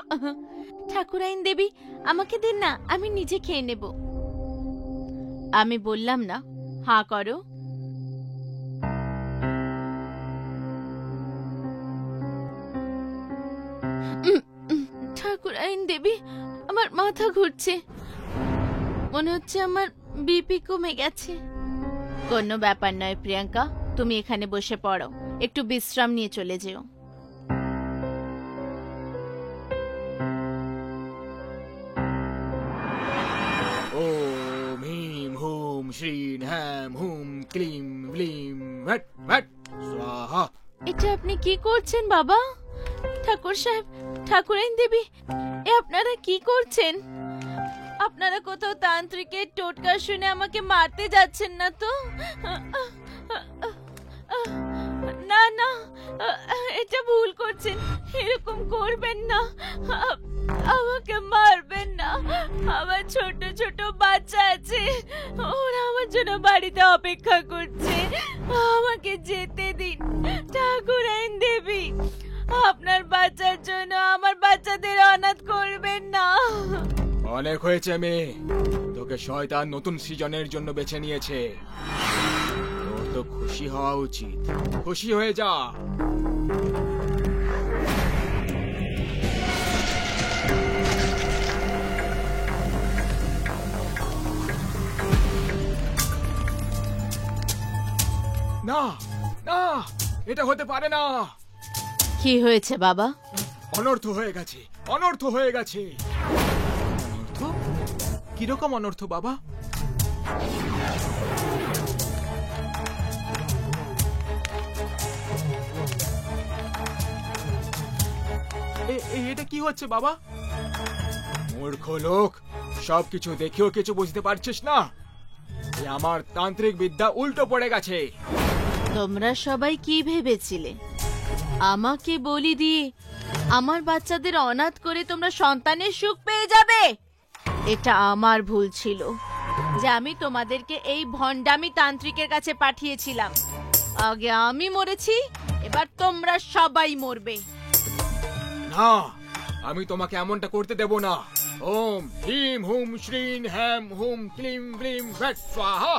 ঠাকুরাইন দেবী, আমাকে দিন না, আমি নিজে খেয়ে নেব। আমি বললাম না, হা করো। ঠাকুরাইন দেবী, আমার মাথা ঘুরছে, মনে হচ্ছে আমার বিপি কমে গেছে। কোনো ব্যাপার নয় প্রিয়াঙ্কা, তুমি এখানে বসে পড়ো, একটু বিশ্রাম নিয়ে চলে যেও। ওম হিম হুম শ্রীন হ্যাম হুম ক্লিম ব্লিম ভ্যাট ভ্যাট স্বাহা। এটা আপনি কি করছেন বাবা? ঠাকুর সাহেব, ঠাকুরাইন দেবী, এ আপনারা কি করছেন? আপনারা কোথাও তান্ত্রিকের টোটকা শুনে আমাকে মারতে যাচ্ছেন না তো? না না, এটা ভুল করছেন, এরকম করবেন না। আমাকে মারবেন না, আমার ছোট ছোট বাচ্চা আছে, ওরা আমার জন্য বাড়িতে অপেক্ষা করছে। আমাকে যেতে দিন ঠাকুরাইন দেবী, আপনার বাচ্চার জন্য আমার বাচ্চাদের অনাথ করবেন না। অনেক হয়েছে মেয়ে, তোকে শয়তান নতুন সৃজনের জন্য বেছে নিয়েছে। তোর তো খুশি হওয়া উচিত, খুশি হয়ে যা। না না, এটা হতে পারে না। কি হয়েছে বাবা? অনর্থ হয়ে গেছে, অনর্থ হয়ে গেছে। অনর্থ? কিরকম অনর্থ বাবা? এটা কি হচ্ছে বাবা? মূর্খ লোক, সবকিছু দেখেও কিছু বুঝতে পারছিস না? আমার তান্ত্রিক বিদ্যা উল্টো পড়ে গেছে। তোমরা সবাই কি ভেবেছিলে? আমাকে বলি দিয়ে আমার বাচ্চাদের অনাথ করে তোমরা সন্তানের সুখ পেয়ে যাবে? এটা আমার ভুল ছিল যে আমি তোমাদেরকে এই ভণ্ডামি তান্ত্রিকের কাছে পাঠিয়েছিলাম। আগে আমি মরেছি, এবার তোমরা সবাই মরবে। না, আমি তোমাকে এমনটা করতে দেব না। ওম হ্রিম হুম শ্রীং হ্যাম হুম ক্লিম ব্লিম ভ্যাট স্বাহা।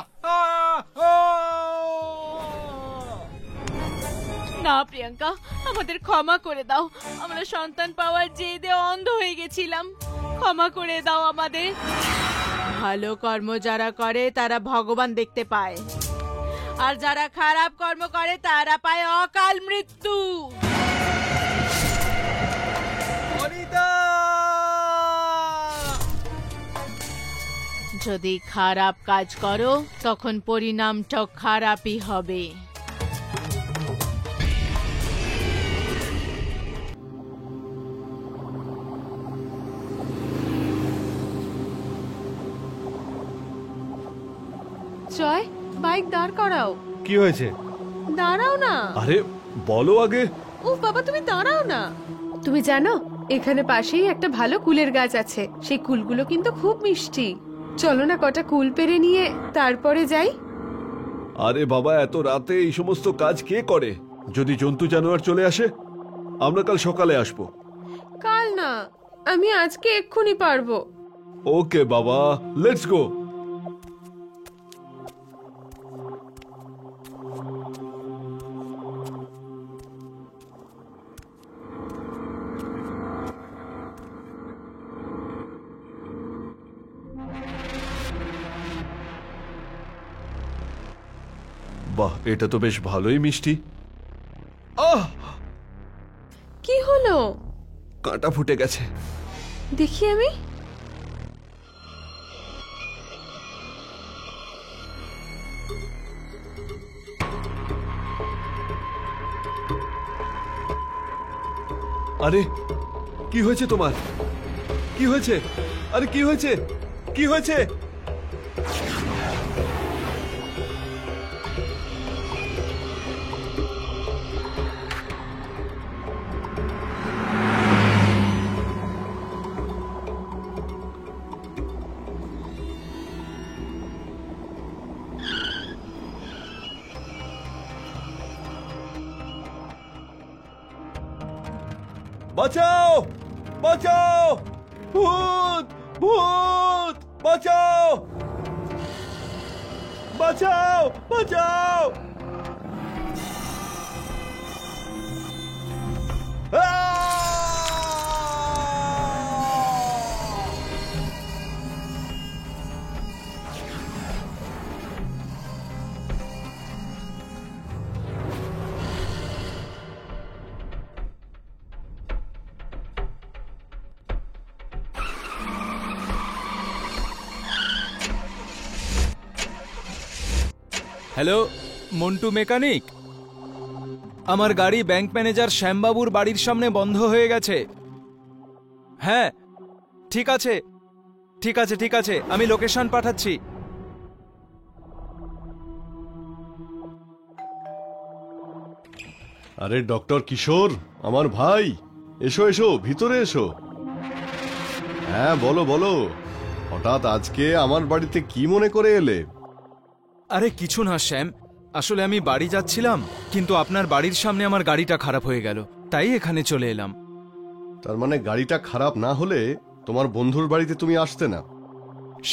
না প্রিয়াঙ্কা, আমাদের ক্ষমা করে দাও। আমরা সন্তান পাওয়ার জেদে অন্ধ হয়ে গেছিলাম, ক্ষমা করে দাও আমাদের। ভালো কর্ম যারা করে তারা ভগবান দেখতে পায়, আর যারা খারাপ কর্ম করে তারা পায় অকাল মৃত্যু। যদি খারাপ কাজ করো তখন পরিণামটা খারাপই হবে। জয়, বাইক দাঁড় করাও। কি হয়েছে? দাঁড়াও না। আরে বলো আগে। উফ বাবা, তুমি দাঁড়াও না। তুমি জানো এখানে পাশেই একটা ভালো কুলের গাছ আছে, সেই কুলগুলো কিন্তু খুব মিষ্টি। চলো না কটা কুল পেরে নিয়ে তারপরে যাই। আরে বাবা, এত রাতে এই সমস্ত কাজ কে করে? যদি জন্তু জানোয়ার চলে আসে? আমরা কাল সকালে আসবো। কাল না, আমি আজকে এক্ষুনি পারবো। ওকে বাবা, লেটস গো। বাহ, এটা তো বেশ ভালোই মিষ্টি। আহ, কি হলো? কাঁটা ফুটে গেছে। দেখি আমি। আরে কি হয়েছে তোমার? কি হয়েছে? আরে কি হয়েছে? কি হয়েছে? বাঁচাও, বাঁচাও, ভূত, ভূত, বাঁচাও, বাঁচাও, বাঁচাও। Hello, Montu mechanic. আমার গাড়ি ব্যাংক ম্যানেজার শ্যামবাবুর বাড়ির সামনে বন্ধ হয়ে গেছে। হ্যাঁ, ঠিক আছে, ঠিক আছে, ঠিক আছে, আমি লোকেশন পাঠাচ্ছি। আরে ডক্টর কিশোর, আমার ভাই, এসো এসো, ভিতরে এসো। হ্যাঁ বলো বলো, হঠাৎ আজকে আমার বাড়িতে কি মনে করে এলে? আরে কিছু না শ্যাম, আসলে আমি বাড়ি যাচ্ছিলাম, কিন্তু আপনার বাড়ির সামনে আমার গাড়িটা খারাপ হয়ে গেল, তাই এখানে চলে এলাম। তার মানে গাড়িটা খারাপ না হলে তোমার বন্ধুর বাড়িতে তুমি আসতে না?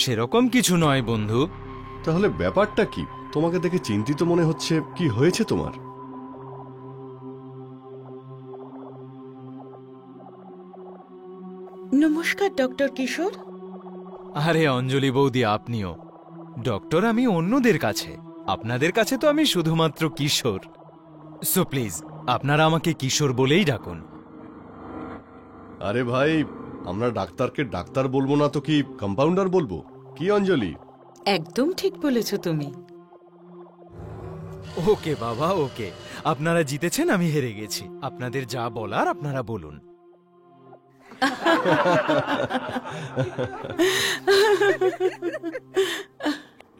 সেরকম কিছু নয় বন্ধু। তাহলে ব্যাপারটা কি? তোমাকে দেখে চিন্তিত মনে হচ্ছে, কি হয়েছে তোমার? নমস্কার ডক্টর কিশোর। আরে অঞ্জলি বৌদি, আপনিও? ডক্টর আমি অন্যদের কাছে, আপনাদের কাছে তো আমি শুধুমাত্র কিশোর। সো প্লিজ আপনারা আমাকে কিশোর বলেই ডাকুন। আরে ভাই, আমরা ডাক্তারকে ডাক্তার বলবো না তো কি কম্পাউন্ডার বলবো? কি অঞ্জলি? একদম ঠিক বলেছ তুমি। ওকে বাবা ওকে, আপনারা জিতেছেন, আমি হেরে গেছি। আপনাদের যা বলার আপনারা বলুন।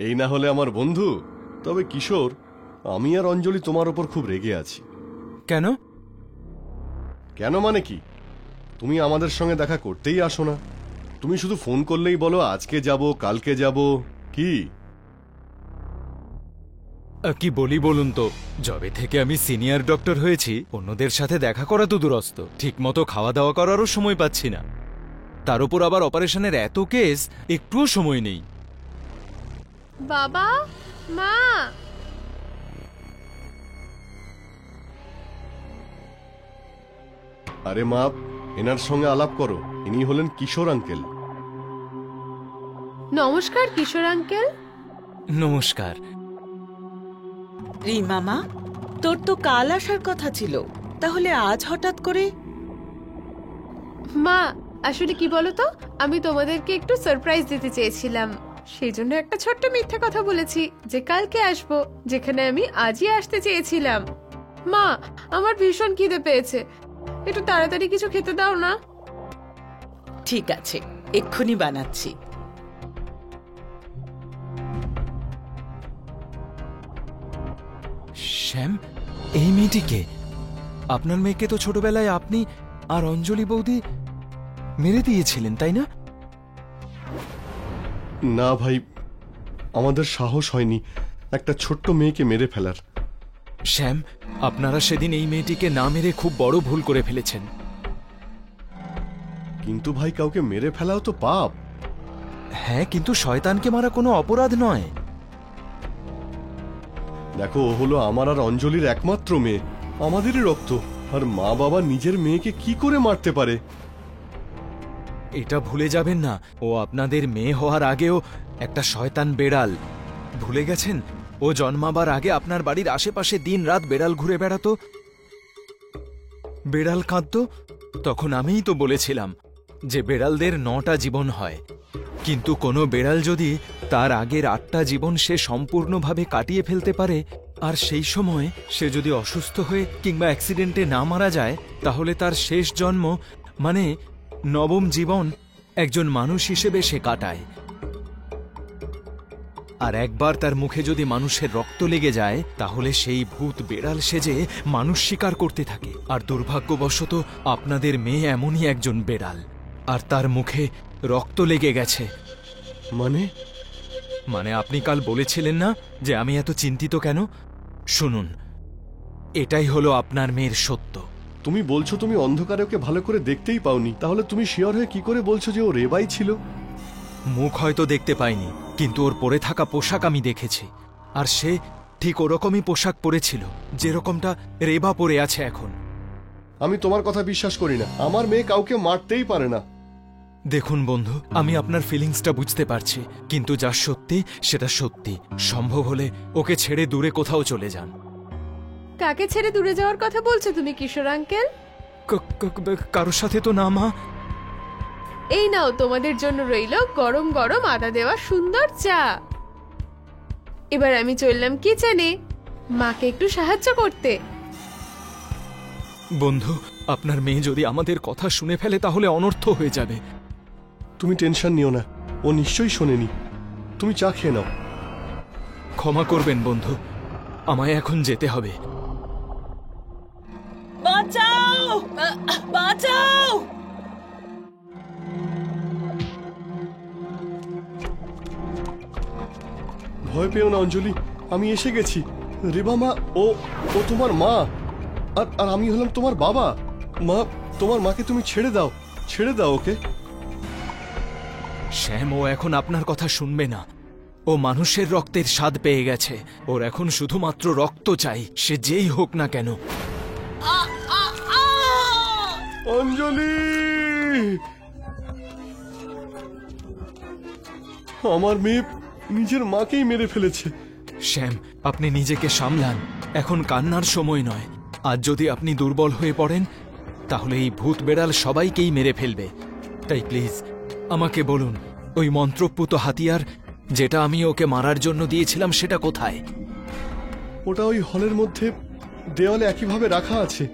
এই না হলে আমার বন্ধু। তবে কিশোর, আমি আর অঞ্জলি তোমার ওপর খুব রেগে আছি। কেন? কেন মানে কি? তুমি আমাদের সঙ্গে দেখা করতেই আসো না। তুমি শুধু ফোন করলেই বলো আজকে যাব, কালকে যাব। কি কি বলি বলুন তো, যবে থেকে আমি সিনিয়র ডক্টর হয়েছি অন্যদের সাথে দেখা করা তো দূরস্থ, ঠিকমতো খাওয়া দাওয়া করারও সময় পাচ্ছি না। তার উপর আবার অপারেশনের এত কেস, একটুও সময় নেই। বাবা, মা, আরে মা, এনার সঙ্গে আলাপ করো। ইনি হলেন কিশোর আঙ্কেল। নমস্কার কিশোর আঙ্কেল। নমস্কার। রিমা, তোর তো কাল আসার কথা ছিল, তাহলে আজ হঠাৎ করে? মা, আসলে কি বলো তো, আমি তোমাদেরকে একটু সারপ্রাইজ দিতে চেয়েছিলাম, সেই জন্য একটা ছোট্ট মিথ্যা কথা বলেছি যে কালকে আসবো, যেখানে আমি আজই আসতে চেয়েছিলাম। মা, আমার ভীষণ খিদে পেয়েছে, একটু তাড়াতাড়ি কিছু খেতে দাও না। ঠিক আছে, এক্ষুনি বানাচ্ছি। শ্যাম, এই মেয়েটিকে? আপনার মেয়েকে তো ছোটবেলায় আপনি আর অঞ্জলি বৌদি মেরে দিয়েছিলেন, তাই না? না ভাই, আমাদের সাহস হয়নি একটা ছোট্ট মেয়েকে মেরে ফেলার। শ্যাম, আপনারা সেদিন এই মেয়েটিকে না মেরে খুব বড় ভুল করে ফেলেছেন। কিন্তু ভাই, কাউকে মেরে ফেলাও তো পাপ। হ্যাঁ, কিন্তু শয়তানকে মারা কোনো অপরাধ নয়। দেখো, ও হলো আমার আর অঞ্জলির একমাত্র মেয়ে, আমাদেরই রক্ত। আর মা বাবা নিজের মেয়েকে কি করে মারতে পারে? এটা ভুলে যাবেন না, ও আপনাদের মেয়ে হওয়ার আগেও একটা শয়তান বেড়াল। ভুলে গেছেন? ও জন্মাবার আগে আপনার বাড়ির আশেপাশে দিন রাত বেড়াল ঘুরে বেড়াতো, বেড়াল কাঁদতো। তখন আমিই তো বলেছিলাম যে বেড়ালদের 9টা জীবন হয়, কিন্তু কোনো বেড়াল যদি তার আগের 8টা জীবন সে সম্পূর্ণভাবে কাটিয়ে ফেলতে পারে, আর সেই সময় সে যদি অসুস্থ হয়ে কিংবা অ্যাক্সিডেন্টে না মারা যায়, তাহলে তার শেষ জন্ম মানে 9ম জীবন একজন মানুষ হিসেবে সে কাটায়। আর একবার তার মুখে যদি মানুষের রক্ত লেগে যায়, তাহলে সেই ভূত বেড়াল সেজে মানুষ শিকার করতে থাকে। আর দুর্ভাগ্যবশত আপনাদের মেয়ে এমনই একজন বেড়াল, আর তার মুখে রক্ত লেগে গেছে। মানে আপনি কাল বলেছিলেন না যে আমি এত চিন্তিত কেন? শুনুন, এটাই হলো আপনার মেয়ের সত্য। তুমি বলছো তুমি অন্ধকারে ওকে ভালো করে দেখতেই পাওনি, তাহলে তুমি শিওর হয়ে কি করে বলছো যে ও রেবাই ছিল? মুখ হয়তো দেখতে পাইনি, কিন্তু ওর পরে থাকা পোশাক আমি দেখেছি, আর সে ঠিক ওরকমই পোশাক পরেছিল যেরকমটা রেবা পরে আছে এখন। আমি তোমার কথা বিশ্বাস করি না। আমার মেয়ে কাউকে মারতেই পারে না। দেখুন বন্ধু, আমি আপনার ফিলিংসটা বুঝতে পারছি, কিন্তু যা সত্যি সেটা সত্যি। সম্ভব হলে ওকে ছেড়ে দূরে কোথাও চলে যান। কাকে ছেড়ে দূরে যাওয়ার কথা বলছো তুমি কিশোর আঙ্কেল? কারোর সাথে তো না মা। এই নাও, তোমাদের জন্য রইল গরম গরম আদা দেওয়া সুন্দর চা। এবার আমি চললাম কিচেনে মাকে একটু সাহায্য করতে। বন্ধু, আপনার মেয়ে যদি আমাদের কথা শুনে ফেলে তাহলে অনর্থ হয়ে যাবে। তুমি টেনশন নিও না, ও নিশ্চয়ই শোনেনি। তুমি চা খেয়ে নাও। ক্ষমা করবেন বন্ধু, আমায় এখন যেতে হবে। বাঁচাও! ভয় পেও না অঞ্জলি, আমি এসে গেছি। রেবা মা, ও ও তোমার মা, আর আর আমি হলাম তোমার বাবা। মা, তোমার মাকে তুমি ছেড়ে দাও, ছেড়ে দাও ওকে। শ্যাম, ও এখন আপনার কথা শুনবে না। ও মানুষের রক্তের স্বাদ পেয়ে গেছে। ওর এখন শুধুমাত্র রক্ত চাই, সে যেই হোক না কেন। অঞ্জলি, আমার মেয়ে নিজের মাকেই মেরে ফেলেছে। শ্যাম, আপনি নিজেকে সামলান, এখন কান্নার সময় নয়। আজ যদি আপনি দুর্বল হয়ে পড়েন তাহলে এই ভূত বেড়াল সবাইকেই মেরে ফেলবে। তাই প্লিজ আমাকে বলুন, ওই মন্ত্রপুত হাতিয়ার যেটা আমি ওকে মারার জন্য দিয়েছিলাম সেটা কোথায়? ওটা ওই হলের মধ্যে দেওয়ালে একইভাবে রাখা আছে।